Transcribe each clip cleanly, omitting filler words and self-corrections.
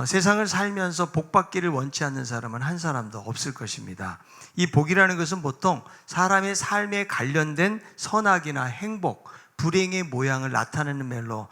세상을 살면서 복 받기를 원치 않는 사람은 한 사람도 없을 것입니다. 이 복이라는 것은 보통 사람의 삶에 관련된 선악이나 행복, 불행의 모양을 나타내는 말로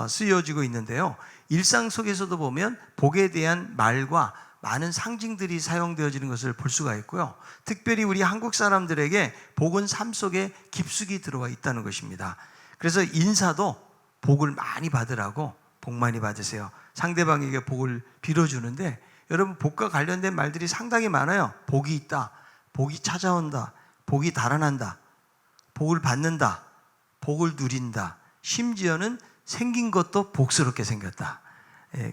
쓰여지고 있는데요. 일상 속에서도 보면 복에 대한 말과 많은 상징들이 사용되어지는 것을 볼 수가 있고요. 특별히 우리 한국 사람들에게 복은 삶 속에 깊숙이 들어와 있다는 것입니다. 그래서 인사도 복을 많이 받으라고 복 많이 받으세요, 상대방에게 복을 빌어주는데, 여러분 복과 관련된 말들이 상당히 많아요. 복이 있다, 복이 찾아온다, 복이 달아난다, 복을 받는다, 복을 누린다, 심지어는 생긴 것도 복스럽게 생겼다.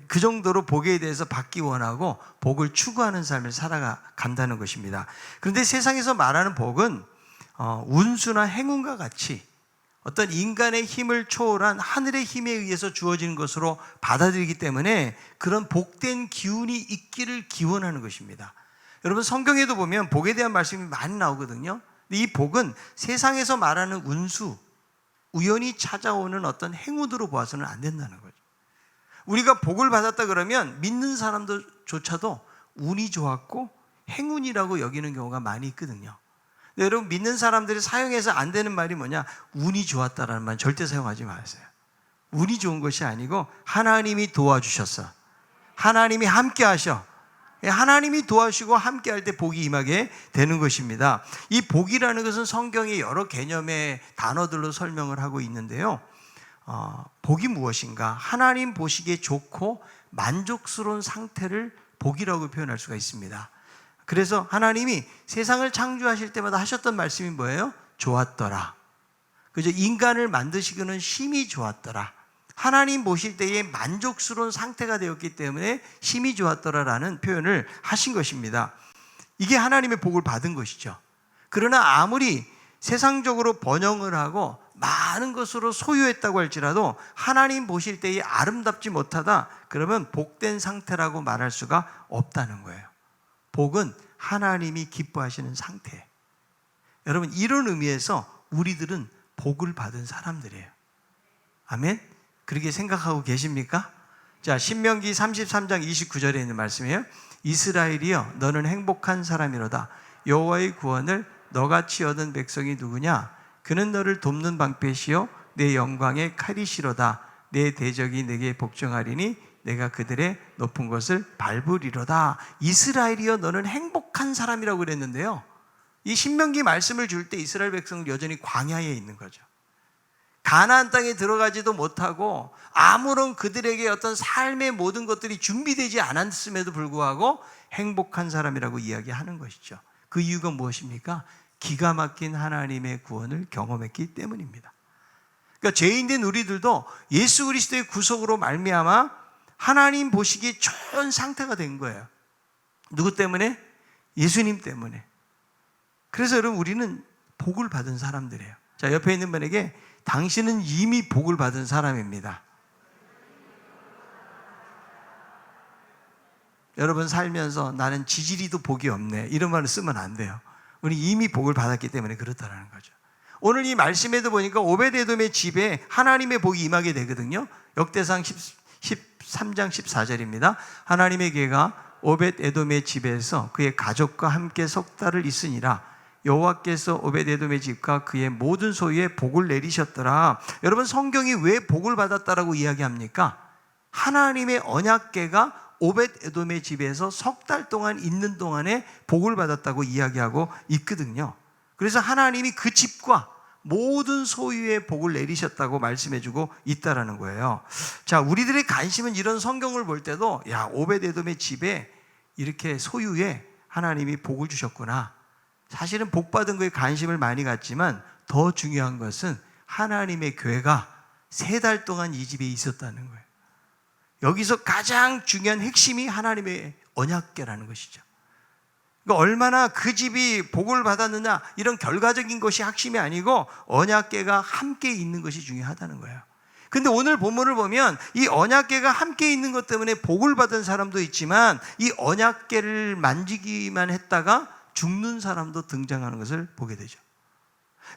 그 정도로 복에 대해서 받기 원하고 복을 추구하는 삶을 살아간다는 것입니다. 그런데 세상에서 말하는 복은 운수나 행운과 같이 어떤 인간의 힘을 초월한 하늘의 힘에 의해서 주어지는 것으로 받아들이기 때문에 그런 복된 기운이 있기를 기원하는 것입니다. 여러분 성경에도 보면 복에 대한 말씀이 많이 나오거든요. 근데 이 복은 세상에서 말하는 운수, 우연히 찾아오는 어떤 행운으로 보아서는 안 된다는 거죠. 우리가 복을 받았다 그러면 믿는 사람들조차도 운이 좋았고 행운이라고 여기는 경우가 많이 있거든요. 근데 여러분 믿는 사람들이 사용해서 안 되는 말이 뭐냐? 운이 좋았다라는 말 절대 사용하지 마세요. 운이 좋은 것이 아니고 하나님이 도와주셨어, 하나님이 함께 하셔, 하나님이 도와주시고 함께 할 때 복이 임하게 되는 것입니다. 이 복이라는 것은 성경의 여러 개념의 단어들로 설명을 하고 있는데요. 복이 무엇인가? 하나님 보시기에 좋고 만족스러운 상태를 복이라고 표현할 수가 있습니다. 그래서 하나님이 세상을 창조하실 때마다 하셨던 말씀이 뭐예요? 좋았더라. 그죠? 인간을 만드시기는 심히 좋았더라. 하나님 보실 때에 만족스러운 상태가 되었기 때문에 심히 좋았더라라는 표현을 하신 것입니다. 이게 하나님의 복을 받은 것이죠. 그러나 아무리 세상적으로 번영을 하고 많은 것으로 소유했다고 할지라도 하나님 보실 때에 아름답지 못하다, 그러면 복된 상태라고 말할 수가 없다는 거예요. 복은 하나님이 기뻐하시는 상태. 여러분 이런 의미에서 우리들은 복을 받은 사람들이에요. 아멘? 그렇게 생각하고 계십니까? 자, 신명기 33장 29절에 있는 말씀이에요. 이스라엘이여 너는 행복한 사람이로다. 여호와의 구원을 너같이 얻은 백성이 누구냐? 그는 너를 돕는 방패시요 내 영광의 칼이시로다. 내 대적이 내게 복종하리니 내가 그들의 높은 것을 밟으리로다. 이스라엘이여 너는 행복한 사람이라고 그랬는데요, 이 신명기 말씀을 줄 때 이스라엘 백성은 여전히 광야에 있는 거죠. 가나안 땅에 들어가지도 못하고 아무런 그들에게 어떤 삶의 모든 것들이 준비되지 않았음에도 불구하고 행복한 사람이라고 이야기하는 것이죠. 그 이유가 무엇입니까? 기가 막힌 하나님의 구원을 경험했기 때문입니다. 그러니까 죄인된 우리들도 예수 그리스도의 구속으로 말미암아 하나님 보시기에 좋은 상태가 된 거예요. 누구 때문에? 예수님 때문에. 그래서 여러분 우리는 복을 받은 사람들이에요. 자, 옆에 있는 분에게 당신은 이미 복을 받은 사람입니다. 여러분 살면서 나는 지지리도 복이 없네 이런 말을 쓰면 안 돼요. 우리 이미 복을 받았기 때문에 그렇다는 거죠. 오늘 이 말씀에도 보니까 오벳에돔의 집에 하나님의 복이 임하게 되거든요. 역대상 13장 14절입니다. 하나님의 개가 오벳에돔의 집에서 그의 가족과 함께 석 달을 있으니라. 여호와께서 오벳에돔의 집과 그의 모든 소유에 복을 내리셨더라. 여러분 성경이 왜 복을 받았다라고 이야기합니까? 하나님의 언약궤가 오벳에돔의 집에서 석 달 동안 있는 동안에 복을 받았다고 이야기하고 있거든요. 그래서 하나님이 그 집과 모든 소유의 복을 내리셨다고 말씀해주고 있다라는 거예요. 자, 우리들의 관심은 이런 성경을 볼 때도 야, 오벳에돔의 집에 이렇게 소유에 하나님이 복을 주셨구나. 사실은 복 받은 거에 관심을 많이 갖지만 더 중요한 것은 하나님의 궤가 3달 동안 이 집에 있었다는 거예요. 여기서 가장 중요한 핵심이 하나님의 언약궤라는 것이죠. 그러니까 얼마나 그 집이 복을 받았느냐 이런 결과적인 것이 핵심이 아니고 언약궤가 함께 있는 것이 중요하다는 거예요. 근데 오늘 본문을 보면 이 언약궤가 함께 있는 것 때문에 복을 받은 사람도 있지만 이 언약궤를 만지기만 했다가 죽는 사람도 등장하는 것을 보게 되죠.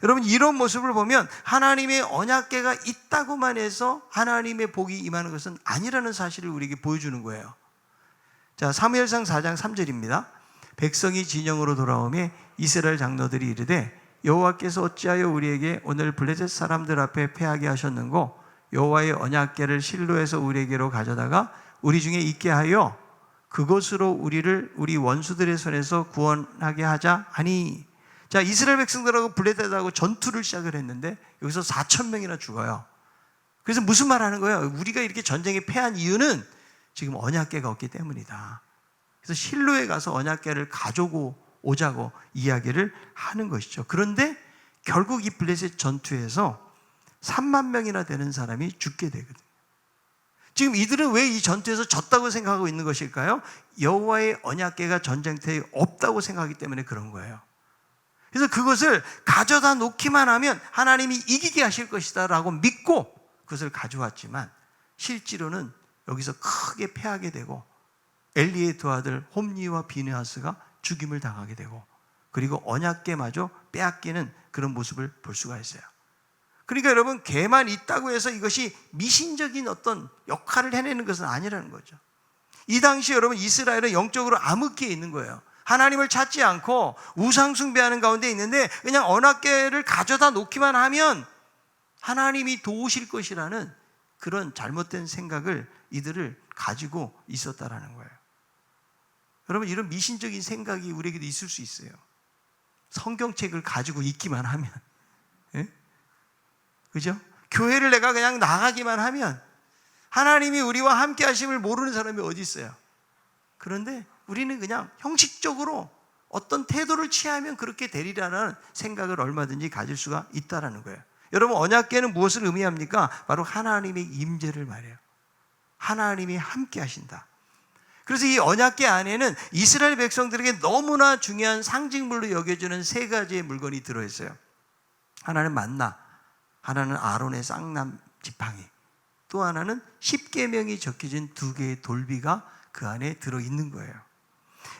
여러분 이런 모습을 보면 하나님의 언약궤가 있다고만 해서 하나님의 복이 임하는 것은 아니라는 사실을 우리에게 보여주는 거예요. 자, 사무엘상 4장 3절입니다. 백성이 진영으로 돌아오매 이스라엘 장로들이 이르되 여호와께서 어찌하여 우리에게 오늘 블레셋 사람들 앞에 패하게 하셨는고 여호와의 언약궤를 실로에서 우리에게로 가져다가 우리 중에 있게 하여 그것으로 우리를 우리 원수들의 손에서 구원하게 하자 하니. 자, 이스라엘 백성들하고 블레셋하고 전투를 시작을 했는데 여기서 4,000명이나 죽어요. 그래서 무슨 말 하는 거예요? 우리가 이렇게 전쟁에 패한 이유는 지금 언약궤가 없기 때문이다. 그래서 실로에 가서 언약궤를 가져오자고 이야기를 하는 것이죠. 그런데 결국 이 블레셋 전투에서 3만 명이나 되는 사람이 죽게 되거든요. 지금 이들은 왜 이 전투에서 졌다고 생각하고 있는 것일까요? 여호와의 언약궤가 전쟁터에 없다고 생각하기 때문에 그런 거예요. 그래서 그것을 가져다 놓기만 하면 하나님이 이기게 하실 것이다 라고 믿고 그것을 가져왔지만 실제로는 여기서 크게 패하게 되고 엘리의 두 아들 홈니와 비느하스가 죽임을 당하게 되고 그리고 언약궤마저 빼앗기는 그런 모습을 볼 수가 있어요. 그러니까 여러분, 개만 있다고 해서 이것이 미신적인 어떤 역할을 해내는 것은 아니라는 거죠. 이 당시 여러분 이스라엘은 영적으로 암흑기에 있는 거예요. 하나님을 찾지 않고 우상 숭배하는 가운데 있는데 그냥 언약궤를 가져다 놓기만 하면 하나님이 도우실 것이라는 그런 잘못된 생각을 이들을 가지고 있었다라는 거예요. 여러분, 이런 미신적인 생각이 우리에게도 있을 수 있어요. 성경책을 가지고 있기만 하면, 예? 그죠? 교회를 내가 그냥 나가기만 하면 하나님이 우리와 함께 하심을 모르는 사람이 어디 있어요? 그런데 우리는 그냥 형식적으로 어떤 태도를 취하면 그렇게 되리라는 생각을 얼마든지 가질 수가 있다라는 거예요. 여러분, 언약궤는 무엇을 의미합니까? 바로 하나님의 임재를 말해요. 하나님이 함께 하신다. 그래서 이 언약궤 안에는 이스라엘 백성들에게 너무나 중요한 상징물로 여겨지는 세 가지의 물건이 들어있어요. 하나는 만나, 하나는 아론의 쌍난 지팡이, 또 하나는 십계명이 적혀진 2개의 돌비가 그 안에 들어있는 거예요.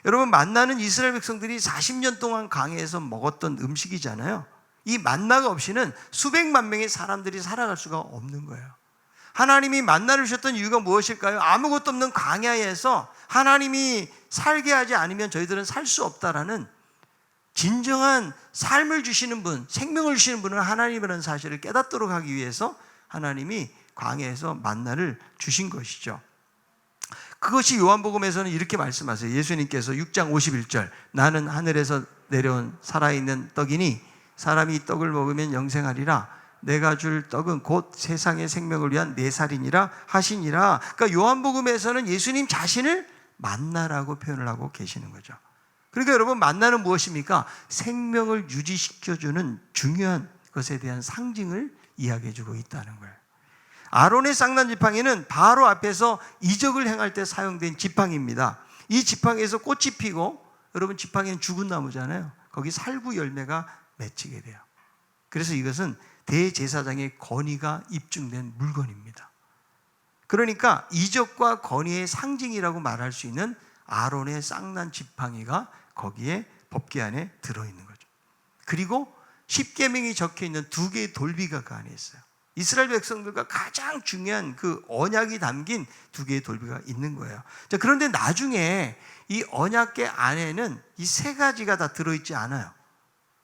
여러분, 만나는 이스라엘 백성들이 40년 동안 광야에서 먹었던 음식이잖아요. 이 만나가 없이는 수백만 명의 사람들이 살아갈 수가 없는 거예요. 하나님이 만나를 주셨던 이유가 무엇일까요? 아무것도 없는 광야에서 하나님이 살게 하지 않으면 저희들은 살 수 없다라는 진정한 삶을 주시는 분, 생명을 주시는 분은 하나님이라는 사실을 깨닫도록 하기 위해서 하나님이 광야에서 만나를 주신 것이죠. 그것이 요한복음에서는 이렇게 말씀하세요. 예수님께서 6장 51절, 나는 하늘에서 내려온 살아있는 떡이니 사람이 이 떡을 먹으면 영생하리라. 내가 줄 떡은 곧 세상의 생명을 위한 내 살이니라 하시니라. 그러니까 요한복음에서는 예수님 자신을 만나라고 표현을 하고 계시는 거죠. 그러니까 여러분, 만나는 무엇입니까? 생명을 유지시켜주는 중요한 것에 대한 상징을 이야기해주고 있다는 거예요. 아론의 쌍난 지팡이는 바로 앞에서 이적을 행할 때 사용된 지팡이입니다. 이 지팡이에서 꽃이 피고, 여러분, 지팡이는 죽은 나무잖아요. 거기 살구 열매가 맺히게 돼요. 그래서 이것은 대제사장의 권위가 입증된 물건입니다. 그러니까 이적과 권위의 상징이라고 말할 수 있는 아론의 쌍난 지팡이가 거기에 법궤 안에 들어있는 거죠. 그리고 십계명이 적혀있는 2개의 돌비가 그 안에 있어요. 이스라엘 백성들과 가장 중요한 그 언약이 담긴 2개의 돌비가 있는 거예요. 자, 그런데 나중에 이 언약궤 안에는 이 3가지가 다 들어있지 않아요.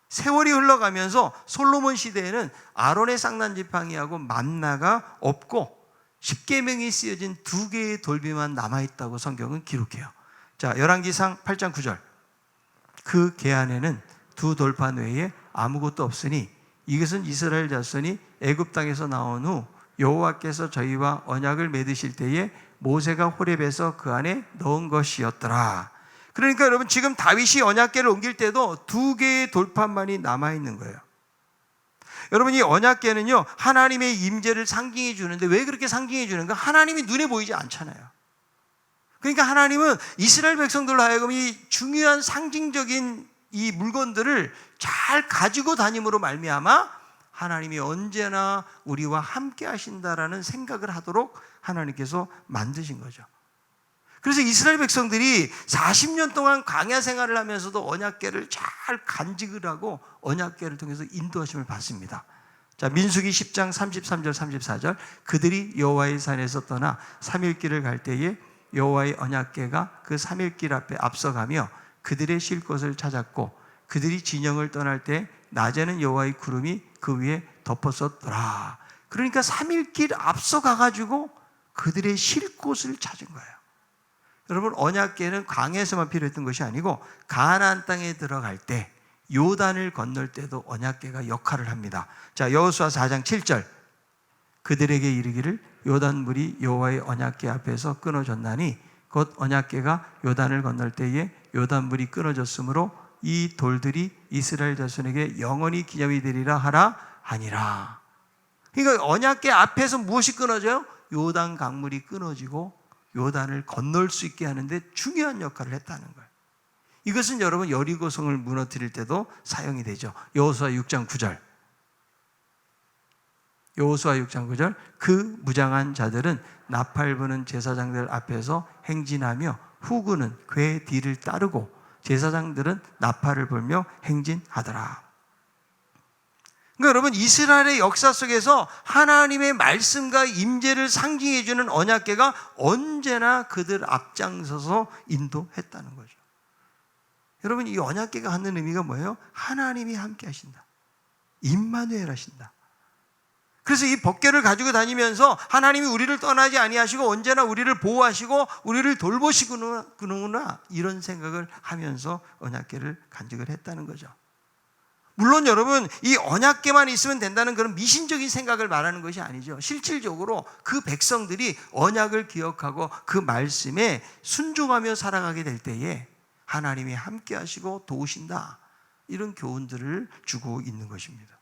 세월이 흘러가면서 솔로몬 시대에는 아론의 쌍난 지팡이하고 만나가 없고 십계명이 쓰여진 2개의 돌비만 남아있다고 성경은 기록해요. 자, 열왕기상 8장 9절, 그 궤 안에는 2 돌판 외에 아무것도 없으니 이것은 이스라엘 자손이 애굽 땅에서 나온 후 여호와께서 저희와 언약을 맺으실 때에 모세가 호렙에서 그 안에 넣은 것이었더라. 그러니까 여러분, 지금 다윗이 언약궤를 옮길 때도 2개의 돌판만이 남아있는 거예요. 여러분, 이 언약궤는요, 하나님의 임재를 상징해 주는데 왜 그렇게 상징해 주는가? 하나님이 눈에 보이지 않잖아요. 그러니까 하나님은 이스라엘 백성들로 하여금 이 중요한 상징적인 이 물건들을 잘 가지고 다님으로 말미암아 하나님이 언제나 우리와 함께 하신다라는 생각을 하도록 하나님께서 만드신 거죠. 그래서 이스라엘 백성들이 40년 동안 광야 생활을 하면서도 언약궤를 잘 간직을 하고 언약궤를 통해서 인도하심을 받습니다. 자, 민수기 10장 33절 34절, 그들이 여호와의 산에서 떠나 3일 길을 갈 때에 여호와의 언약궤가 그 3일 앞에 앞서가며 그들의 쉴 곳을 찾았고 그들이 진영을 떠날 때 낮에는 여호와의 구름이 그 위에 덮었었더라. 그러니까 3일 앞서가가지고 그들의 쉴 곳을 찾은 거예요. 여러분, 언약궤는 광야에서만 필요했던 것이 아니고 가나안 땅에 들어갈 때, 요단을 건널 때도 언약궤가 역할을 합니다. 자, 여호수아 4장 7절. 그들에게 이르기를 요단물이 여호와의 언약궤 앞에서 끊어졌나니 곧 언약궤가 요단을 건널 때에 요단물이 끊어졌으므로 이 돌들이 이스라엘 자손에게 영원히 기념이 되리라 하라 하니라. 그러니까 언약궤 앞에서 무엇이 끊어져요? 요단 강물이 끊어지고 요단을 건널 수 있게 하는데 중요한 역할을 했다는 거예요. 이것은 여러분 여리고성을 무너뜨릴 때도 사용이 되죠. 여호수아 6장 9절. 여호수아 6장 9절. 그 무장한 자들은 나팔 부는 제사장들 앞에서 행진하며 후구는 궤 뒤를 따르고 제사장들은 나팔을 불며 행진하더라. 그러니까 여러분, 이스라엘의 역사 속에서 하나님의 말씀과 임재를 상징해 주는 언약궤가 언제나 그들 앞장서서 인도했다는 거죠. 여러분, 이 언약궤가 갖는 의미가 뭐예요? 하나님이 함께 하신다. 임마누엘 하신다. 그래서 이 법궤를 가지고 다니면서 하나님이 우리를 떠나지 아니하시고 언제나 우리를 보호하시고 우리를 돌보시구나, 이런 생각을 하면서 언약궤를 간직을 했다는 거죠. 물론 여러분, 이 언약궤만 있으면 된다는 그런 미신적인 생각을 말하는 것이 아니죠. 실질적으로 그 백성들이 언약을 기억하고 그 말씀에 순종하며 살아가게 될 때에 하나님이 함께 하시고 도우신다, 이런 교훈들을 주고 있는 것입니다.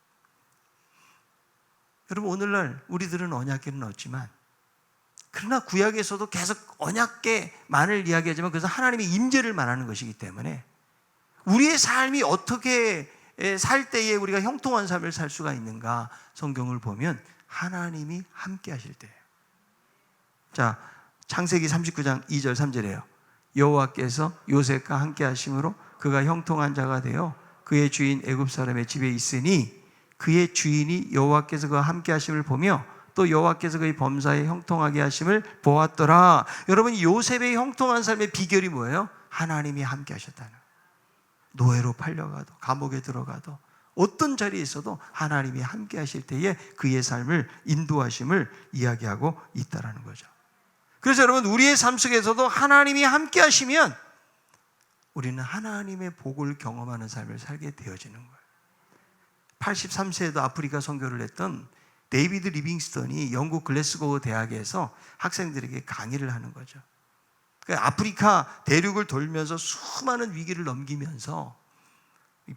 여러분, 오늘날 우리들은 언약궤는 없지만, 그러나 구약에서도 계속 언약궤만을 이야기하지만 그것은 하나님의 임재를 말하는 것이기 때문에 우리의 삶이 어떻게 살 때에 우리가 형통한 삶을 살 수가 있는가, 성경을 보면 하나님이 함께 하실 때예요. 자, 창세기 39장 2절 3절이에요. 여호와께서 요셉과 함께 하심으로 그가 형통한 자가 되어 그의 주인 애굽 사람의 집에 있으니 그의 주인이 여호와께서 그와 함께 하심을 보며 또 여호와께서 그의 범사에 형통하게 하심을 보았더라. 여러분, 요셉의 형통한 삶의 비결이 뭐예요? 하나님이 함께 하셨다는 거예요. 노예로 팔려가도 감옥에 들어가도 어떤 자리에 있어도 하나님이 함께 하실 때에 그의 삶을 인도하심을 이야기하고 있다는 거죠. 그래서 여러분, 우리의 삶 속에서도 하나님이 함께 하시면 우리는 하나님의 복을 경험하는 삶을 살게 되어지는 거예요. 83세에도 아프리카 선교를 했던 데이비드 리빙스턴이 영국 글래스고 대학에서 학생들에게 강의를 하는 거죠. 아프리카 대륙을 돌면서 수많은 위기를 넘기면서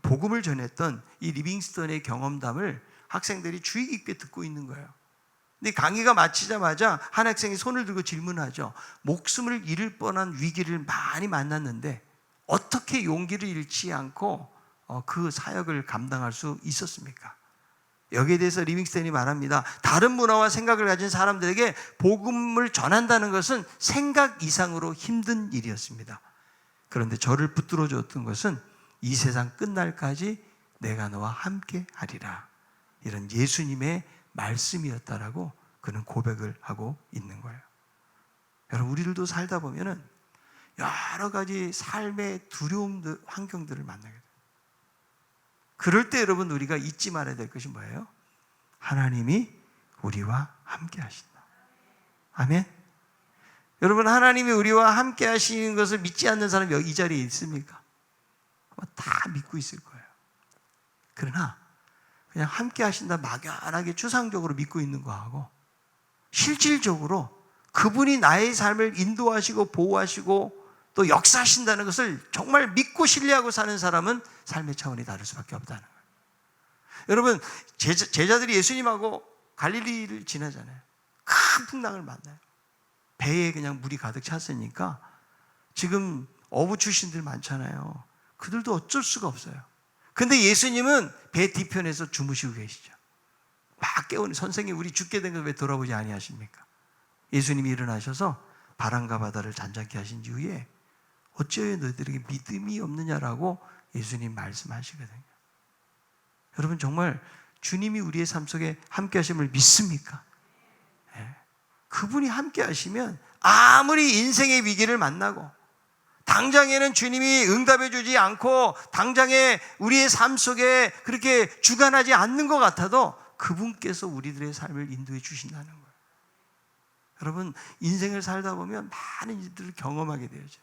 복음을 전했던 이 리빙스턴의 경험담을 학생들이 주의 깊게 듣고 있는 거예요. 근데 강의가 마치자마자 한 학생이 손을 들고 질문하죠. 목숨을 잃을 뻔한 위기를 많이 만났는데 어떻게 용기를 잃지 않고 그 사역을 감당할 수 있었습니까? 여기에 대해서 리빙스턴이 말합니다. 다른 문화와 생각을 가진 사람들에게 복음을 전한다는 것은 생각 이상으로 힘든 일이었습니다. 그런데 저를 붙들어 줬던 것은 이 세상 끝날까지 내가 너와 함께 하리라, 이런 예수님의 말씀이었다라고 그는 고백을 하고 있는 거예요. 여러분, 우리들도 살다 보면은 여러 가지 삶의 두려움, 환경들을 만나게 돼요. 그럴 때 여러분, 우리가 잊지 말아야 될 것이 뭐예요? 하나님이 우리와 함께 하신다. 아멘. 여러분, 하나님이 우리와 함께 하시는 것을 믿지 않는 사람이 여기 이 자리에 있습니까? 다 믿고 있을 거예요. 그러나 그냥 함께 하신다 막연하게 추상적으로 믿고 있는 거하고 실질적으로 그분이 나의 삶을 인도하시고 보호하시고 또 역사하신다는 것을 정말 믿고 신뢰하고 사는 사람은 삶의 차원이 다를 수밖에 없다는 거예요. 여러분, 제자들이 예수님하고 갈릴리를 지나잖아요. 큰 풍랑을 만나요. 배에 그냥 물이 가득 찼으니까 지금 어부 출신들 많잖아요. 그들도 어쩔 수가 없어요. 근데 예수님은 배 뒤편에서 주무시고 계시죠. 막 깨우니, 선생님 우리 죽게 된 걸 왜 돌아보지 아니하십니까? 예수님이 일어나셔서 바람과 바다를 잔잔케 하신 이후에 어찌하여 너희들에게 믿음이 없느냐라고 예수님 말씀하시거든요. 여러분, 정말 주님이 우리의 삶 속에 함께 하심을 믿습니까? 네. 그분이 함께 하시면 아무리 인생의 위기를 만나고 당장에는 주님이 응답해 주지 않고 당장에 우리의 삶 속에 그렇게 주관하지 않는 것 같아도 그분께서 우리들의 삶을 인도해 주신다는 거예요. 여러분, 인생을 살다 보면 많은 일들을 경험하게 되죠.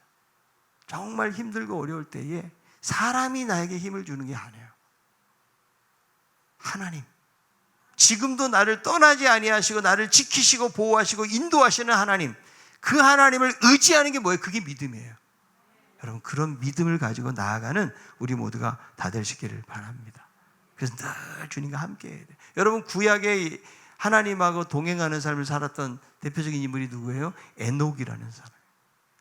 정말 힘들고 어려울 때에 사람이 나에게 힘을 주는 게 아니에요. 하나님, 지금도 나를 떠나지 아니하시고 나를 지키시고 보호하시고 인도하시는 하나님, 그 하나님을 의지하는 게 뭐예요? 그게 믿음이에요. 여러분, 그런 믿음을 가지고 나아가는 우리 모두가 다 되시기를 바랍니다. 그래서 늘 주님과 함께 해야 돼요. 여러분, 구약에 하나님하고 동행하는 삶을 살았던 대표적인 인물이 누구예요? 에녹이라는 사람.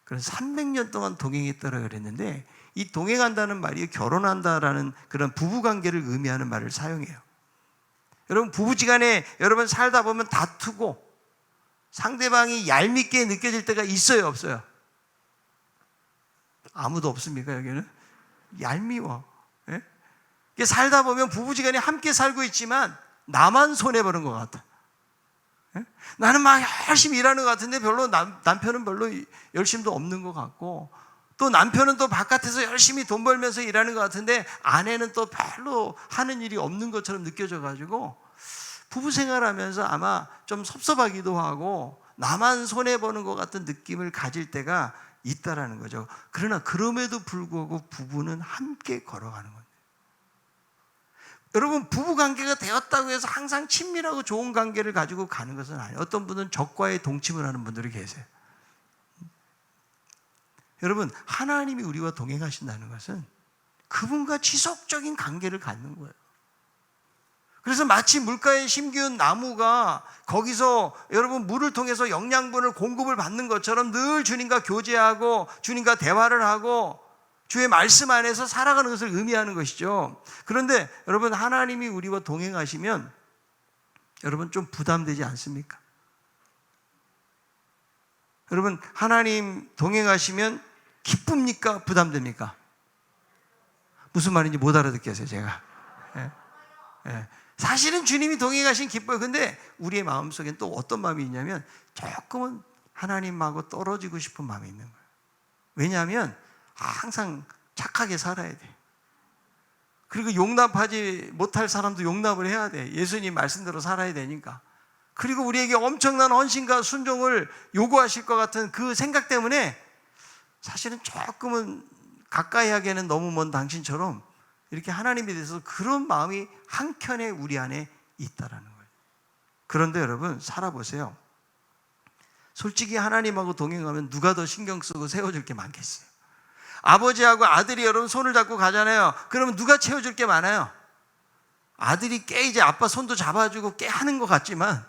그래서 300년 동안 동행했다고 그랬는데, 이 동행한다는 말이 결혼한다라는 그런 부부관계를 의미하는 말을 사용해요. 여러분, 부부지간에 여러분 살다 보면 다투고 상대방이 얄밉게 느껴질 때가 있어요, 없어요? 아무도 없습니까, 여기는? 얄미워. 예? 살다 보면 부부지간에 함께 살고 있지만 나만 손해보는 것 같아. 예? 나는 막 열심히 일하는 것 같은데 별로 남편은 별로 열심도 없는 것 같고, 또 남편은 또 바깥에서 열심히 돈 벌면서 일하는 것 같은데 아내는 또 별로 하는 일이 없는 것처럼 느껴져가지고 부부 생활하면서 아마 좀 섭섭하기도 하고 나만 손해보는 것 같은 느낌을 가질 때가 있다라는 거죠. 그러나 그럼에도 불구하고 부부는 함께 걸어가는 겁니다. 여러분, 부부 관계가 되었다고 해서 항상 친밀하고 좋은 관계를 가지고 가는 것은 아니에요. 어떤 분은 적과의 동침을 하는 분들이 계세요. 여러분, 하나님이 우리와 동행하신다는 것은 그분과 지속적인 관계를 갖는 거예요. 그래서 마치 물가에 심기운 나무가 거기서 여러분 물을 통해서 영양분을 공급을 받는 것처럼 늘 주님과 교제하고 주님과 대화를 하고 주의 말씀 안에서 살아가는 것을 의미하는 것이죠. 그런데 여러분, 하나님이 우리와 동행하시면 여러분 좀 부담되지 않습니까? 여러분, 하나님 동행하시면 기쁩니까? 부담됩니까? 무슨 말인지 못 알아듣겠어요, 제가. 예? 예. 사실은 주님이 동행하신 기뻐요. 근데 우리의 마음속엔 또 어떤 마음이 있냐면 조금은 하나님하고 떨어지고 싶은 마음이 있는 거예요. 왜냐하면 항상 착하게 살아야 돼. 그리고 용납하지 못할 사람도 용납을 해야 돼. 예수님 말씀대로 살아야 되니까. 그리고 우리에게 엄청난 헌신과 순종을 요구하실 것 같은 그 생각 때문에 사실은 조금은 가까이 하기에는 너무 먼 당신처럼 이렇게 하나님에 대해서 그런 마음이 한켠에 우리 안에 있다라는 거예요. 그런데 여러분, 살아보세요. 솔직히 하나님하고 동행하면 누가 더 신경 쓰고 세워줄 게 많겠어요? 아버지하고 아들이 여러분 손을 잡고 가잖아요. 그러면 누가 채워줄 게 많아요? 아들이 꽤 이제 아빠 손도 잡아주고 꽤 하는 것 같지만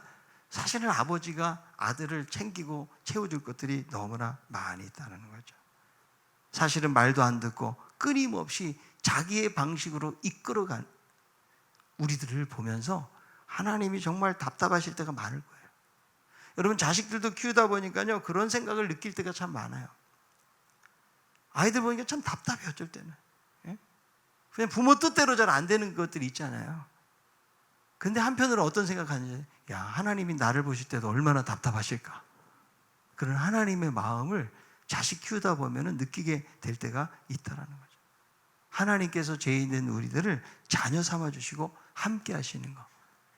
사실은 아버지가 아들을 챙기고 채워줄 것들이 너무나 많이 있다는 거죠. 사실은 말도 안 듣고 끊임없이 자기의 방식으로 이끌어간 우리들을 보면서 하나님이 정말 답답하실 때가 많을 거예요. 여러분, 자식들도 키우다 보니까요, 그런 생각을 느낄 때가 참 많아요. 아이들 보니까 참 답답해요, 어쩔 때는. 예? 그냥 부모 뜻대로 잘 안 되는 것들이 있잖아요. 근데 한편으로 어떤 생각하는지, 야, 하나님이 나를 보실 때도 얼마나 답답하실까. 그런 하나님의 마음을 자식 키우다 보면 느끼게 될 때가 있다라는 거죠. 하나님께서 죄 있는 우리들을 자녀 삼아주시고 함께 하시는 것,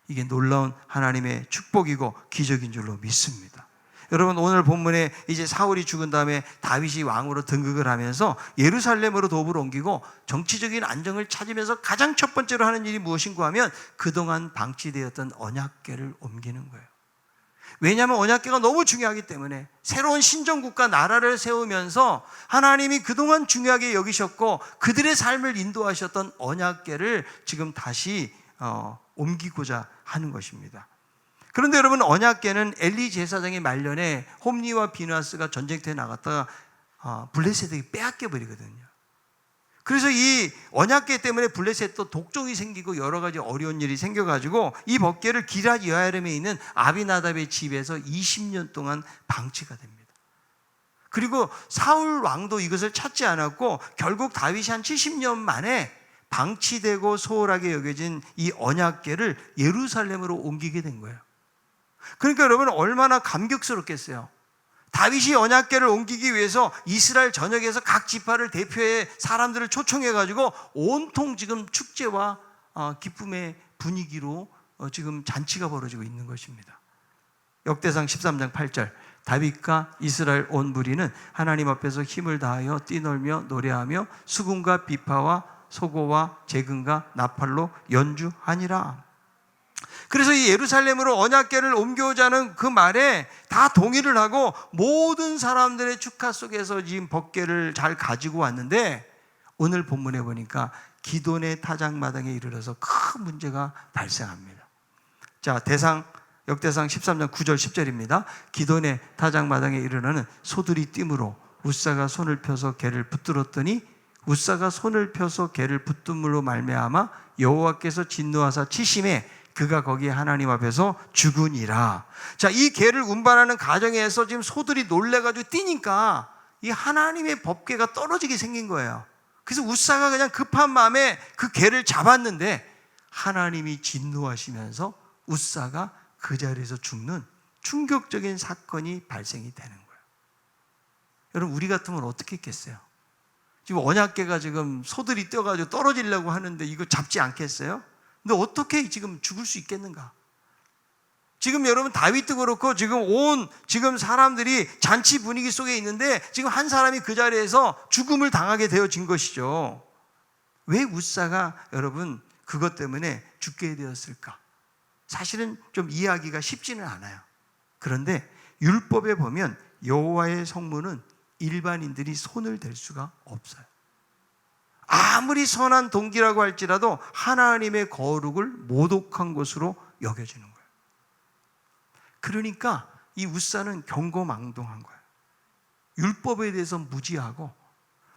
이게 놀라운 하나님의 축복이고 기적인 줄로 믿습니다. 여러분, 오늘 본문에 이제 사울이 죽은 다음에 다윗이 왕으로 등극을 하면서 예루살렘으로 도읍을 옮기고 정치적인 안정을 찾으면서 가장 첫 번째로 하는 일이 무엇인가 하면 그동안 방치되었던 언약궤를 옮기는 거예요. 왜냐하면 언약궤가 너무 중요하기 때문에 새로운 신정국가 나라를 세우면서 하나님이 그동안 중요하게 여기셨고 그들의 삶을 인도하셨던 언약궤를 지금 다시 옮기고자 하는 것입니다. 그런데 여러분, 언약궤는 엘리 제사장의 말년에 홈리와 비느하스가 전쟁터에 나갔다가 블레셋에게 빼앗겨 버리거든요. 그래서 이 언약궤 때문에 블레셋도 독종이 생기고 여러 가지 어려운 일이 생겨가지고 이 법궤를 기럇 여아림에 있는 아비나답의 집에서 20년 동안 방치가 됩니다. 그리고 사울 왕도 이것을 찾지 않았고 결국 다윗이 한 70년 만에 방치되고 소홀하게 여겨진 이 언약궤를 예루살렘으로 옮기게 된 거예요. 그러니까 여러분, 얼마나 감격스럽겠어요. 다윗이 언약궤를 옮기기 위해서 이스라엘 전역에서 각 지파를 대표해 사람들을 초청해가지고 온통 지금 축제와 기쁨의 분위기로 지금 잔치가 벌어지고 있는 것입니다. 역대상 13장 8절, 다윗과 이스라엘 온 무리는 하나님 앞에서 힘을 다하여 뛰놀며 노래하며 수금과 비파와 소고와 재금과 나팔로 연주하니라. 그래서 이 예루살렘으로 언약궤를 옮겨오자는 그 말에 다 동의를 하고 모든 사람들의 축하 속에서 지금 법궤를 잘 가지고 왔는데, 오늘 본문에 보니까 기돈의 타작마당에 이르러서 큰 문제가 발생합니다. 자, 역대상 13장 9절 10절입니다. 기돈의 타작마당에 이르러는 소들이 띠므로 웃사가 손을 펴서 궤를 붙들었더니 웃사가 손을 펴서 궤를 붙듦으로 말미암아 여호와께서 진노하사 치심에 그가 거기에 하나님 앞에서 죽으니라. 자, 이 궤를 운반하는 과정에서 지금 소들이 놀래가지고 뛰니까 이 하나님의 법궤가 떨어지게 생긴 거예요. 그래서 웃사가 그냥 급한 마음에 그 궤를 잡았는데 하나님이 진노하시면서 웃사가 그 자리에서 죽는 충격적인 사건이 발생이 되는 거예요. 여러분, 우리 같으면 어떻게 했겠어요? 지금 언약궤가 지금 소들이 뛰어가지고 떨어지려고 하는데 이거 잡지 않겠어요? 근데 어떻게 지금 죽을 수 있겠는가? 지금 여러분, 다윗도 그렇고 지금 사람들이 잔치 분위기 속에 있는데 지금 한 사람이 그 자리에서 죽음을 당하게 되어진 것이죠. 왜 웃사가 여러분 그것 때문에 죽게 되었을까? 사실은 좀 이해하기가 쉽지는 않아요. 그런데 율법에 보면 여호와의 성문은 일반인들이 손을 댈 수가 없어요. 아무리 선한 동기라고 할지라도 하나님의 거룩을 모독한 것으로 여겨지는 거예요. 그러니까 이 웃사는 경거망동한 거예요. 율법에 대해서 무지하고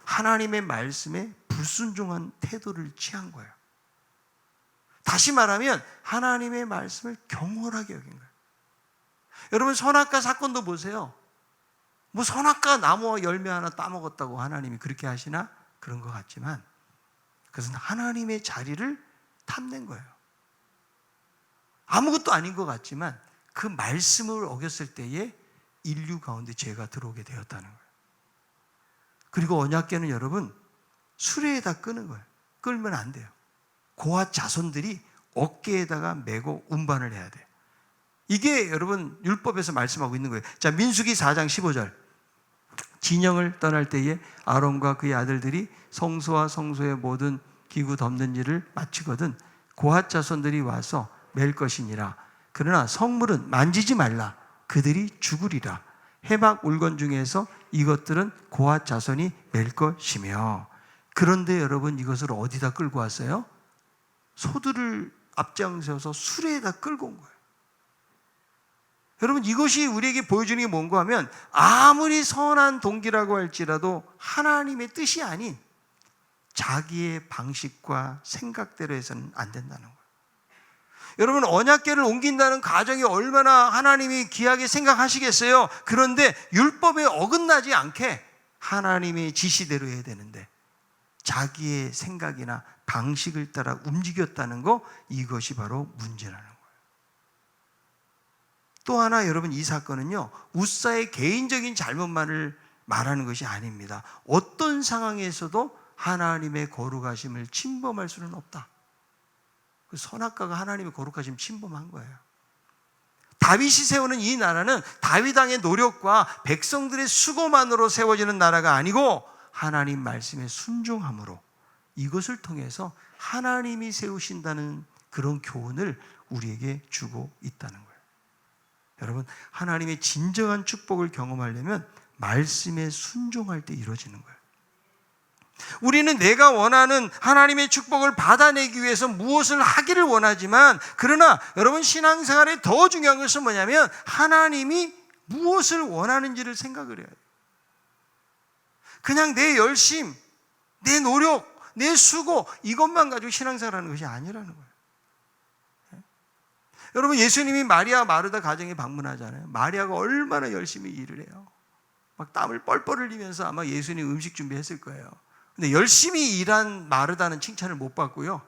하나님의 말씀에 불순종한 태도를 취한 거예요. 다시 말하면 하나님의 말씀을 경홀하게 여긴 거예요. 여러분, 선악과 사건도 보세요. 뭐 선악과 나무와 열매 하나 따먹었다고 하나님이 그렇게 하시나? 그런 것 같지만 그것은 하나님의 자리를 탐낸 거예요. 아무것도 아닌 것 같지만 그 말씀을 어겼을 때에 인류 가운데 죄가 들어오게 되었다는 거예요. 그리고 언약궤는 여러분 수레에다 끄는 거예요. 끌면 안 돼요. 고아 자손들이 어깨에다가 메고 운반을 해야 돼요. 이게 여러분 율법에서 말씀하고 있는 거예요. 자, 민수기 4장 15절. 진영을 떠날 때에 아론과 그의 아들들이 성소와 성소의 모든 기구 덮는 일을 마치거든 고핫 자손들이 와서 맬 것이니라. 그러나 성물은 만지지 말라. 그들이 죽으리라. 해막 울건 중에서 이것들은 고핫 자손이 맬 것이며. 그런데 여러분 이것을 어디다 끌고 왔어요? 소들을 앞장서서 수레에다 끌고 온 거예요. 여러분, 이것이 우리에게 보여주는 게 뭔가 하면 아무리 선한 동기라고 할지라도 하나님의 뜻이 아닌 자기의 방식과 생각대로 해서는 안 된다는 거예요. 여러분, 언약궤를 옮긴다는 과정이 얼마나 하나님이 귀하게 생각하시겠어요? 그런데 율법에 어긋나지 않게 하나님의 지시대로 해야 되는데 자기의 생각이나 방식을 따라 움직였다는 거, 이것이 바로 문제라는 거예요. 또 하나 여러분, 이 사건은요 웃사의 개인적인 잘못만을 말하는 것이 아닙니다. 어떤 상황에서도 하나님의 거룩하심을 침범할 수는 없다. 그 선악과가 하나님의 거룩하심 침범한 거예요. 다윗이 세우는 이 나라는 다윗 왕의 노력과 백성들의 수고만으로 세워지는 나라가 아니고 하나님 말씀에 순종함으로 이것을 통해서 하나님이 세우신다는 그런 교훈을 우리에게 주고 있다는 거예요. 여러분, 하나님의 진정한 축복을 경험하려면 말씀에 순종할 때 이루어지는 거예요. 우리는 내가 원하는 하나님의 축복을 받아내기 위해서 무엇을 하기를 원하지만, 그러나 여러분 신앙생활에 더 중요한 것은 뭐냐면 하나님이 무엇을 원하는지를 생각을 해야 돼요. 그냥 내 열심, 내 노력, 내 수고 이것만 가지고 신앙생활하는 것이 아니라는 거예요. 여러분, 예수님이 마리아 마르다 가정에 방문하잖아요. 마리아가 얼마나 열심히 일을 해요. 막 땀을 뻘뻘 흘리면서 아마 예수님 음식 준비했을 거예요. 근데 열심히 일한 마르다는 칭찬을 못 받고요,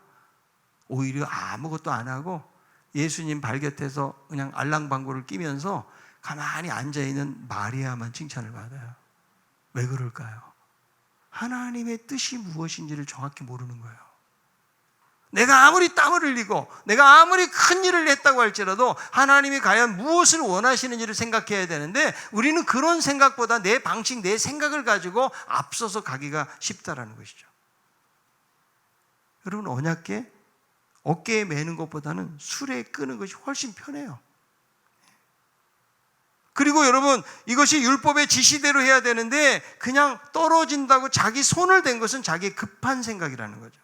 오히려 아무것도 안 하고 예수님 발 곁에서 그냥 알랑방구를 끼면서 가만히 앉아있는 마리아만 칭찬을 받아요. 왜 그럴까요? 하나님의 뜻이 무엇인지를 정확히 모르는 거예요. 내가 아무리 땀을 흘리고 내가 아무리 큰 일을 했다고 할지라도 하나님이 과연 무엇을 원하시는지를 생각해야 되는데 우리는 그런 생각보다 내 방식, 내 생각을 가지고 앞서서 가기가 쉽다라는 것이죠. 여러분, 언약궤 어깨에 매는 것보다는 수레에 끄는 것이 훨씬 편해요. 그리고 여러분, 이것이 율법의 지시대로 해야 되는데 그냥 떨어진다고 자기 손을 댄 것은 자기의 급한 생각이라는 거죠.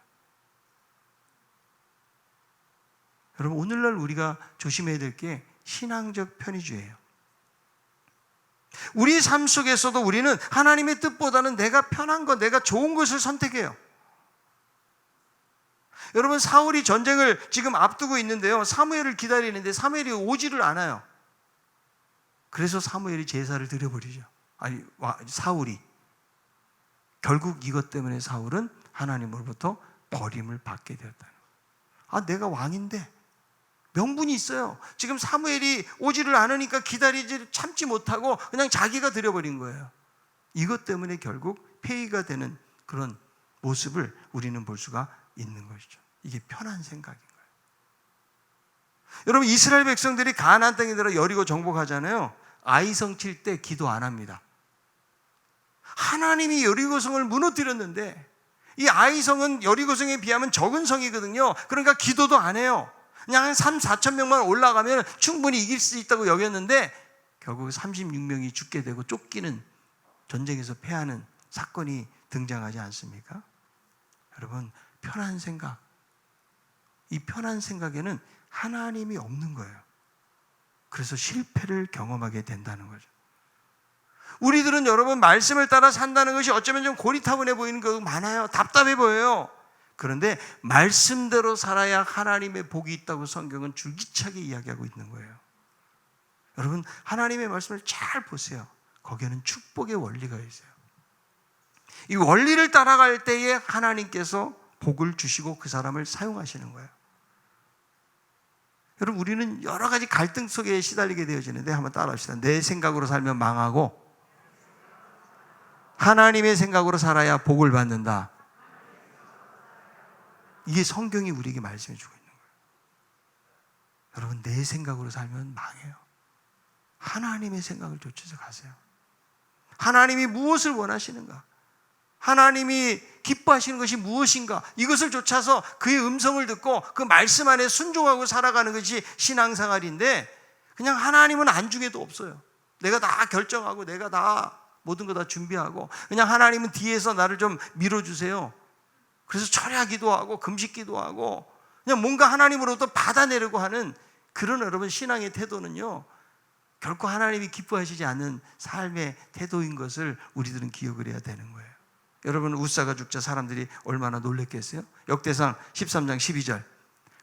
여러분, 오늘날 우리가 조심해야 될 게 신앙적 편의주의예요. 우리 삶 속에서도 우리는 하나님의 뜻보다는 내가 편한 것, 내가 좋은 것을 선택해요. 여러분, 사울이 전쟁을 지금 앞두고 있는데요, 사무엘을 기다리는데 사무엘이 오지를 않아요. 그래서 사무엘이 제사를 드려버리죠. 사울이. 결국 이것 때문에 사울은 하나님으로부터 버림을 받게 되었다는 거예요. 내가 왕인데 명분이 있어요. 지금 사무엘이 오지를 않으니까 기다리지 참지 못하고 그냥 자기가 드려버린 거예요. 이것 때문에 결국 폐위가 되는 그런 모습을 우리는 볼 수가 있는 것이죠. 이게 편한 생각인 거예요. 여러분, 이스라엘 백성들이 가나안 땅에 들어 여리고 정복하잖아요. 아이성 칠 때 기도 안 합니다. 하나님이 여리고성을 무너뜨렸는데 이 아이성은 여리고성에 비하면 적은 성이거든요. 그러니까 기도도 안 해요. 그냥 한 3, 4천 명만 올라가면 충분히 이길 수 있다고 여겼는데 결국 36명이 죽게 되고 쫓기는, 전쟁에서 패하는 사건이 등장하지 않습니까? 여러분, 편한 생각, 이 편한 생각에는 하나님이 없는 거예요. 그래서 실패를 경험하게 된다는 거죠. 우리들은 여러분, 말씀을 따라 산다는 것이 어쩌면 좀 고리타분해 보이는 경우가 많아요. 답답해 보여요. 그런데 말씀대로 살아야 하나님의 복이 있다고 성경은 줄기차게 이야기하고 있는 거예요. 여러분, 하나님의 말씀을 잘 보세요. 거기에는 축복의 원리가 있어요. 이 원리를 따라갈 때에 하나님께서 복을 주시고 그 사람을 사용하시는 거예요. 여러분, 우리는 여러 가지 갈등 속에 시달리게 되어지는데 한번 따라합시다. 내 생각으로 살면 망하고 하나님의 생각으로 살아야 복을 받는다. 이게 성경이 우리에게 말씀해 주고 있는 거예요. 여러분, 내 생각으로 살면 망해요. 하나님의 생각을 쫓아서 가세요. 하나님이 무엇을 원하시는가? 하나님이 기뻐하시는 것이 무엇인가? 이것을 쫓아서 그의 음성을 듣고 그 말씀 안에 순종하고 살아가는 것이 신앙생활인데, 그냥 하나님은 안중에도 없어요. 내가 다 결정하고 내가 다 모든 거 다 준비하고 그냥 하나님은 뒤에서 나를 좀 밀어주세요. 그래서 철야기도 하고 금식기도 하고 그냥 뭔가 하나님으로부터 받아내려고 하는 그런, 여러분, 신앙의 태도는요, 결코 하나님이 기뻐하시지 않는 삶의 태도인 것을 우리들은 기억을 해야 되는 거예요. 여러분, 우사가 죽자 사람들이 얼마나 놀랬겠어요? 역대상 13장 12절,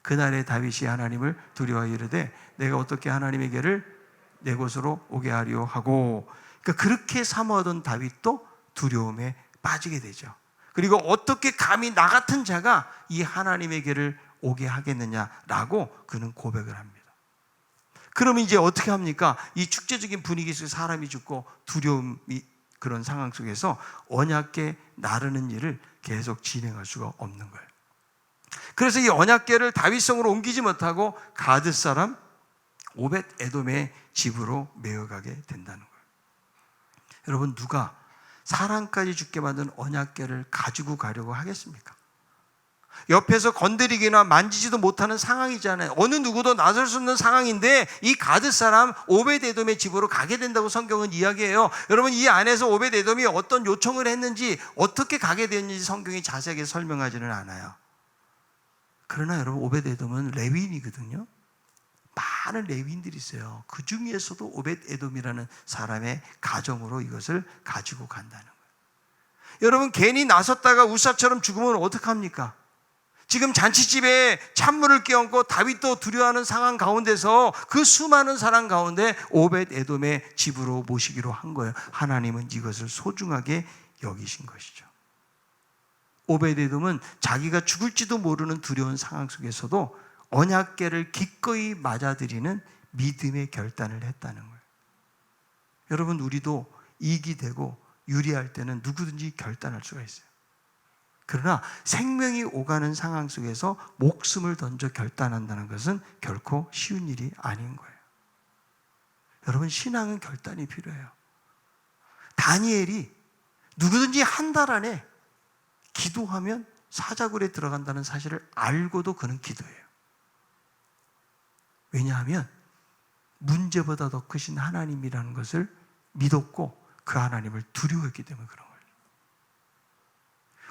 그날에 다윗이 하나님을 두려워하여 이르되 내가 어떻게 하나님에게를 내 곳으로 오게 하리오 하고, 그러니까 그렇게 사모하던 다윗도 두려움에 빠지게 되죠. 그리고 어떻게 감히 나 같은 자가 이 하나님에게를 오게 하겠느냐라고 그는 고백을 합니다. 그러면 이제 어떻게 합니까? 이 축제적인 분위기 속에 사람이 죽고 두려움이, 그런 상황 속에서 언약궤 나르는 일을 계속 진행할 수가 없는 거예요. 그래서 이 언약궤를 다윗성으로 옮기지 못하고 가드 사람 오벳 에돔의 집으로 메어가게 된다는 거예요. 여러분, 누가 사람까지 죽게 만든 언약궤를 가지고 가려고 하겠습니까? 옆에서 건드리기나 만지지도 못하는 상황이잖아요. 어느 누구도 나설 수 없는 상황인데 이 가드 사람 오벳 에돔의 집으로 가게 된다고 성경은 이야기해요. 여러분, 이 안에서 오벳 에돔이 어떤 요청을 했는지, 어떻게 가게 됐는지 성경이 자세하게 설명하지는 않아요. 그러나 여러분, 오벳 에돔은 레위인이거든요. 많은 레위인들이 있어요. 그 중에서도 오벳 에돔이라는 사람의 가정으로 이것을 가지고 간다는 거예요. 여러분, 괜히 나섰다가 우사처럼 죽으면 어떡합니까? 지금 잔치집에 찬물을 끼얹고 다윗도 두려워하는 상황 가운데서 그 수많은 사람 가운데 오벳 에돔의 집으로 모시기로 한 거예요. 하나님은 이것을 소중하게 여기신 것이죠. 오벳 에돔은 자기가 죽을지도 모르는 두려운 상황 속에서도 언약궤를 기꺼이 맞아들이는 믿음의 결단을 했다는 거예요. 여러분, 우리도 이익이 되고 유리할 때는 누구든지 결단할 수가 있어요. 그러나 생명이 오가는 상황 속에서 목숨을 던져 결단한다는 것은 결코 쉬운 일이 아닌 거예요. 여러분, 신앙은 결단이 필요해요. 다니엘이 누구든지 한 달 안에 기도하면 사자굴에 들어간다는 사실을 알고도 그는 기도해요. 왜냐하면 문제보다 더 크신 하나님이라는 것을 믿었고 그 하나님을 두려워했기 때문에 그런 거예요.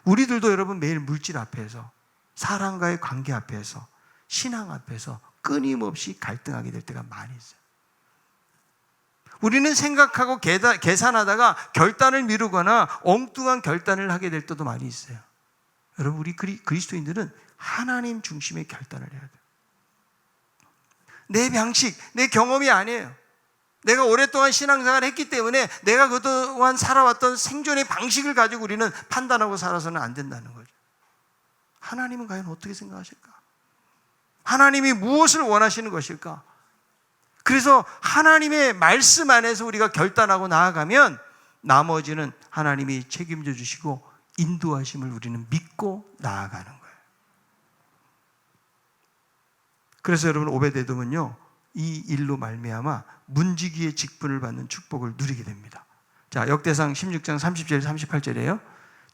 우리들도 여러분 매일 물질 앞에서, 사람과의 관계 앞에서, 신앙 앞에서 끊임없이 갈등하게 될 때가 많이 있어요. 우리는 생각하고 계산하다가 결단을 미루거나 엉뚱한 결단을 하게 될 때도 많이 있어요. 여러분, 우리 그리스도인들은 하나님 중심의 결단을 해야 돼요. 내 방식, 내 경험이 아니에요. 내가 오랫동안 신앙생활을 했기 때문에 내가 그동안 살아왔던 생존의 방식을 가지고 우리는 판단하고 살아서는 안 된다는 거죠. 하나님은 과연 어떻게 생각하실까? 하나님이 무엇을 원하시는 것일까? 그래서 하나님의 말씀 안에서 우리가 결단하고 나아가면 나머지는 하나님이 책임져 주시고 인도하심을 우리는 믿고 나아가는 거예요. 그래서 여러분, 오베데돔은요, 이 일로 말미암아 문지기의 직분을 받는 축복을 누리게 됩니다. 자, 역대상 16장 30절 38절이에요.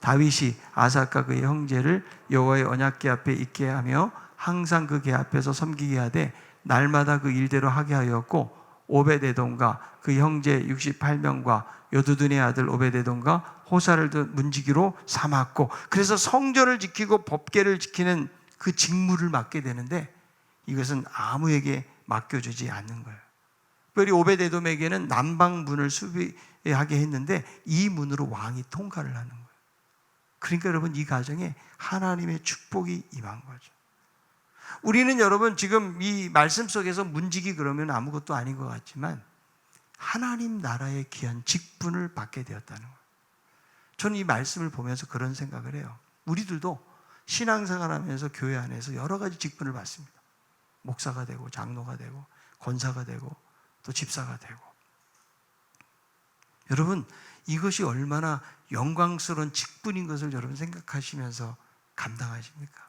다윗이 아삭과 그의 형제를 여호와의 언약궤 앞에 있게 하며 항상 그 궤 앞에서 섬기게 하되 날마다 그 일대로 하게 하였고 오베데돔과 그 형제 68명과 여두둔의 아들 오베데돔과 호사를 문지기로 삼았고, 그래서 성전을 지키고 법궤를 지키는 그 직무를 맡게 되는데 이것은 아무에게 맡겨주지 않는 거예요. 특별히 오베데돔에게는 남방문을 수비하게 했는데 이 문으로 왕이 통과를 하는 거예요. 그러니까 여러분, 이 가정에 하나님의 축복이 임한 거죠. 우리는 여러분 지금 이 말씀 속에서 문지기 그러면 아무것도 아닌 것 같지만 하나님 나라의 귀한 직분을 받게 되었다는 거예요. 저는 이 말씀을 보면서 그런 생각을 해요. 우리들도 신앙생활하면서 교회 안에서 여러 가지 직분을 받습니다. 목사가 되고 장로가 되고 권사가 되고 또 집사가 되고. 여러분, 이것이 얼마나 영광스러운 직분인 것을 여러분 생각하시면서 감당하십니까?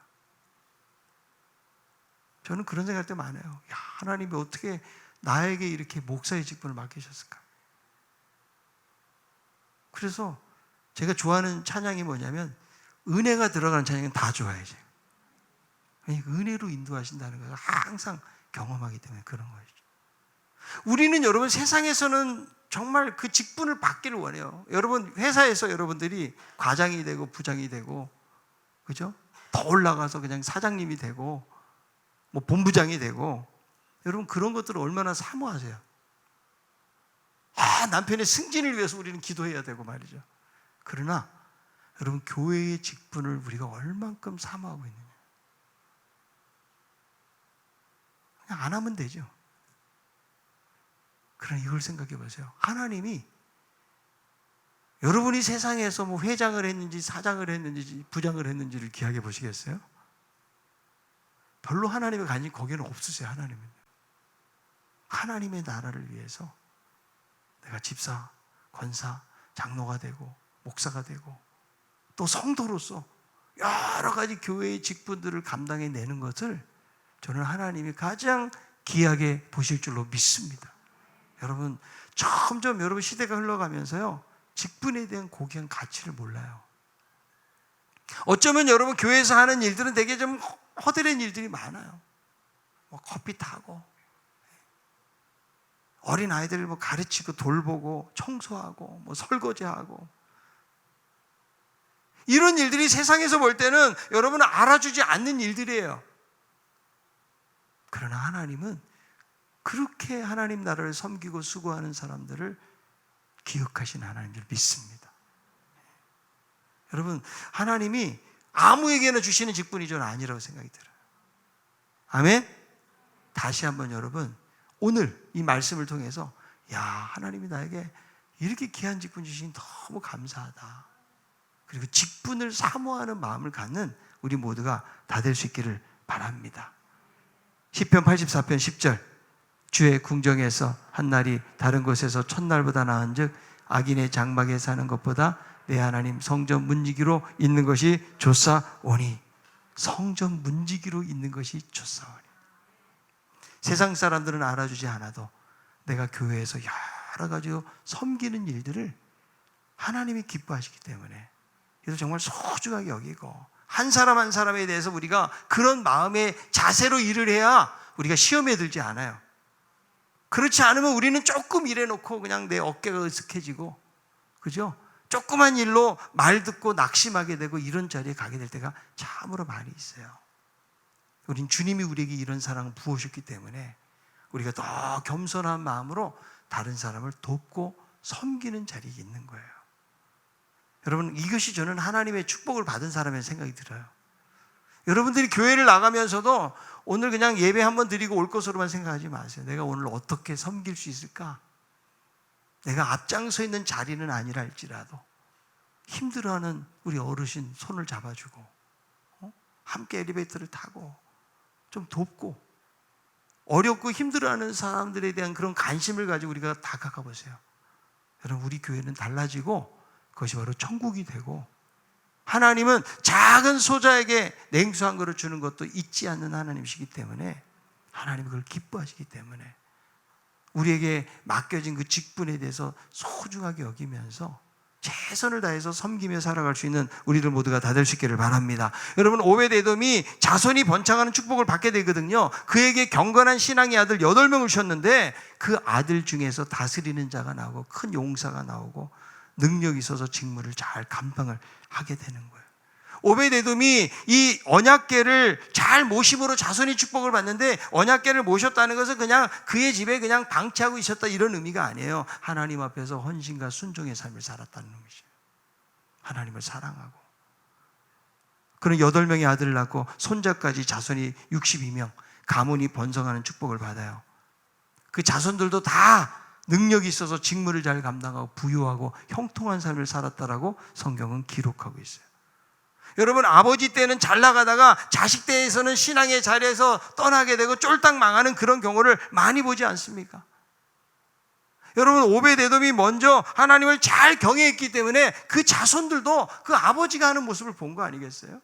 저는 그런 생각할 때 많아요. 야, 하나님이 어떻게 나에게 이렇게 목사의 직분을 맡기셨을까? 그래서 제가 좋아하는 찬양이 뭐냐면 은혜가 들어가는 찬양은 다 좋아해요. 은혜로 인도하신다는 것을 항상 경험하기 때문에 그런 것이죠. 우리는 여러분 세상에서는 정말 그 직분을 받기를 원해요. 여러분 회사에서 여러분들이 과장이 되고 부장이 되고, 그죠? 더 올라가서 그냥 사장님이 되고 뭐 본부장이 되고, 여러분 그런 것들을 얼마나 사모하세요? 남편의 승진을 위해서 우리는 기도해야 되고 말이죠. 그러나 여러분, 교회의 직분을 우리가 얼만큼 사모하고 있느냐? 그냥 안 하면 되죠. 그러나 이걸 생각해 보세요. 하나님이 여러분이 세상에서 뭐 회장을 했는지 사장을 했는지 부장을 했는지를 기억해 보시겠어요? 별로 하나님의 관심이 거기에는 없으세요. 하나님의 나라를 위해서 내가 집사, 권사, 장로가 되고 목사가 되고 또 성도로서 여러 가지 교회의 직분들을 감당해내는 것을 저는 하나님이 가장 귀하게 보실 줄로 믿습니다. 여러분, 점점 여러분 시대가 흘러가면서요, 직분에 대한 고귀한 가치를 몰라요. 어쩌면 여러분 교회에서 하는 일들은 되게 좀 허드렛 일들이 많아요. 뭐 커피 타고, 어린 아이들을 뭐 가르치고 돌보고 청소하고 뭐 설거지하고, 이런 일들이 세상에서 볼 때는 여러분은 알아주지 않는 일들이에요. 그러나 하나님은 그렇게 하나님 나라를 섬기고 수고하는 사람들을 기억하신 하나님을 믿습니다. 여러분, 하나님이 아무에게나 주시는 직분이 저는 아니라고 생각이 들어요. 아멘? 다시 한번 여러분, 오늘 이 말씀을 통해서 야, 하나님이 나에게 이렇게 귀한 직분 주시니 너무 감사하다. 그리고 직분을 사모하는 마음을 갖는 우리 모두가 다 될 수 있기를 바랍니다. 시편 84편 10절, 주의 궁정에서 한 날이 다른 곳에서 첫날보다 나은즉 악인의 장막에 사는 것보다 내 하나님 성전 문지기로 있는 것이 좋사오니. 성전 문지기로 있는 것이 좋사오니. 세상 사람들은 알아주지 않아도 내가 교회에서 여러 가지로 섬기는 일들을 하나님이 기뻐하시기 때문에 그래서 정말 소중하게 여기고, 한 사람 한 사람에 대해서 우리가 그런 마음의 자세로 일을 해야 우리가 시험에 들지 않아요. 그렇지 않으면 우리는 조금 일해놓고 그냥 내 어깨가 으쓱해지고, 그죠? 조그만 일로 말 듣고 낙심하게 되고 이런 자리에 가게 될 때가 참으로 많이 있어요. 우린 주님이 우리에게 이런 사랑을 부어주셨기 때문에 우리가 더 겸손한 마음으로 다른 사람을 돕고 섬기는 자리에 있는 거예요. 여러분, 이것이 저는 하나님의 축복을 받은 사람의 생각이 들어요. 여러분들이 교회를 나가면서도 오늘 그냥 예배 한번 드리고 올 것으로만 생각하지 마세요. 내가 오늘 어떻게 섬길 수 있을까? 내가 앞장서 있는 자리는 아니라 할지라도 힘들어하는 우리 어르신 손을 잡아주고, 함께 엘리베이터를 타고 좀 돕고, 어렵고 힘들어하는 사람들에 대한 그런 관심을 가지고 우리가 다가가 보세요. 여러분, 우리 교회는 달라지고 그것이 바로 천국이 되고, 하나님은 작은 소자에게 냉수 한 그릇 주는 것도 잊지 않는 하나님이시기 때문에, 하나님이 그걸 기뻐하시기 때문에 우리에게 맡겨진 그 직분에 대해서 소중하게 여기면서 최선을 다해서 섬기며 살아갈 수 있는 우리들 모두가 다 될 수 있기를 바랍니다. 여러분, 오벳에돔이 자손이 번창하는 축복을 받게 되거든요. 그에게 경건한 신앙의 아들 8명을 주셨는데 그 아들 중에서 다스리는 자가 나오고 큰 용사가 나오고 능력이 있어서 직무를 잘 감당을 하게 되는 거예요. 오벳에돔이 이 언약궤를 잘 모심으로 자손이 축복을 받는데, 언약궤를 모셨다는 것은 그냥 그의 집에 그냥 방치하고 있었다 이런 의미가 아니에요. 하나님 앞에서 헌신과 순종의 삶을 살았다는 의미죠. 하나님을 사랑하고. 그런 8명의 아들을 낳고 손자까지 자손이 62명, 가문이 번성하는 축복을 받아요. 그 자손들도 다 능력이 있어서 직무를 잘 감당하고 부유하고 형통한 삶을 살았다라고 성경은 기록하고 있어요. 여러분, 아버지 때는 잘 나가다가 자식 때에서는 신앙의 자리에서 떠나게 되고 쫄딱 망하는 그런 경우를 많이 보지 않습니까? 여러분, 오벳에돔이 먼저 하나님을 잘 경외했기 때문에 그 자손들도 그 아버지가 하는 모습을 본 거 아니겠어요?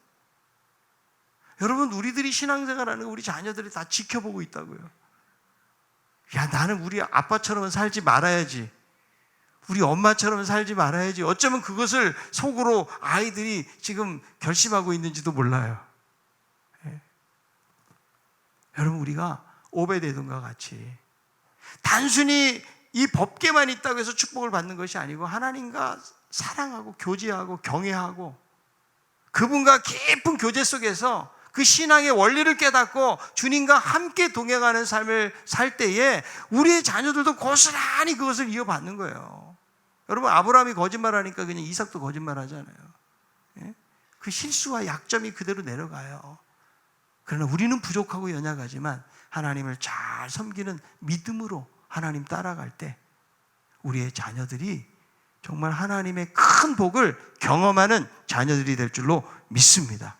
여러분, 우리들이 신앙생활하는 거 우리 자녀들이 다 지켜보고 있다고요. 야, 나는 우리 아빠처럼 살지 말아야지, 우리 엄마처럼 살지 말아야지. 어쩌면 그것을 속으로 아이들이 지금 결심하고 있는지도 몰라요. 예. 여러분, 우리가 오벳에돔과 같이 단순히 이 법계만 있다고 해서 축복을 받는 것이 아니고, 하나님과 사랑하고 교제하고 경외하고 그분과 깊은 교제 속에서 그 신앙의 원리를 깨닫고 주님과 함께 동행하는 삶을 살 때에 우리의 자녀들도 고스란히 그것을 이어받는 거예요. 여러분, 아브라함이 거짓말하니까 그냥 이삭도 거짓말하잖아요. 예? 그 실수와 약점이 그대로 내려가요. 그러나 우리는 부족하고 연약하지만 하나님을 잘 섬기는 믿음으로 하나님 따라갈 때 우리의 자녀들이 정말 하나님의 큰 복을 경험하는 자녀들이 될 줄로 믿습니다.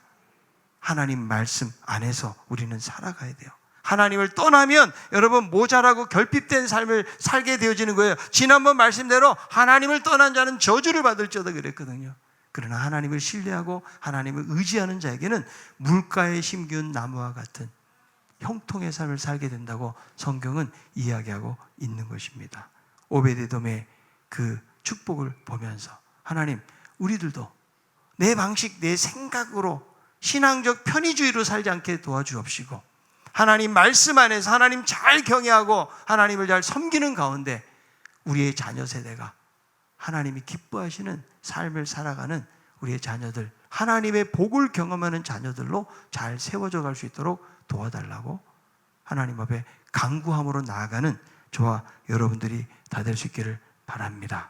하나님 말씀 안에서 우리는 살아가야 돼요. 하나님을 떠나면 여러분, 모자라고 결핍된 삶을 살게 되어지는 거예요. 지난번 말씀대로 하나님을 떠난 자는 저주를 받을지어다 그랬거든요. 그러나 하나님을 신뢰하고 하나님을 의지하는 자에게는 물가에 심기운 나무와 같은 형통의 삶을 살게 된다고 성경은 이야기하고 있는 것입니다. 오벳에돔의 그 축복을 보면서 하나님, 우리들도 내 방식, 내 생각으로 신앙적 편의주의로 살지 않게 도와주옵시고, 하나님 말씀 안에서 하나님 잘 경외하고 하나님을 잘 섬기는 가운데 우리의 자녀 세대가 하나님이 기뻐하시는 삶을 살아가는 우리의 자녀들, 하나님의 복을 경험하는 자녀들로 잘 세워져 갈 수 있도록 도와달라고 하나님 앞에 간구함으로 나아가는 저와 여러분들이 다 될 수 있기를 바랍니다.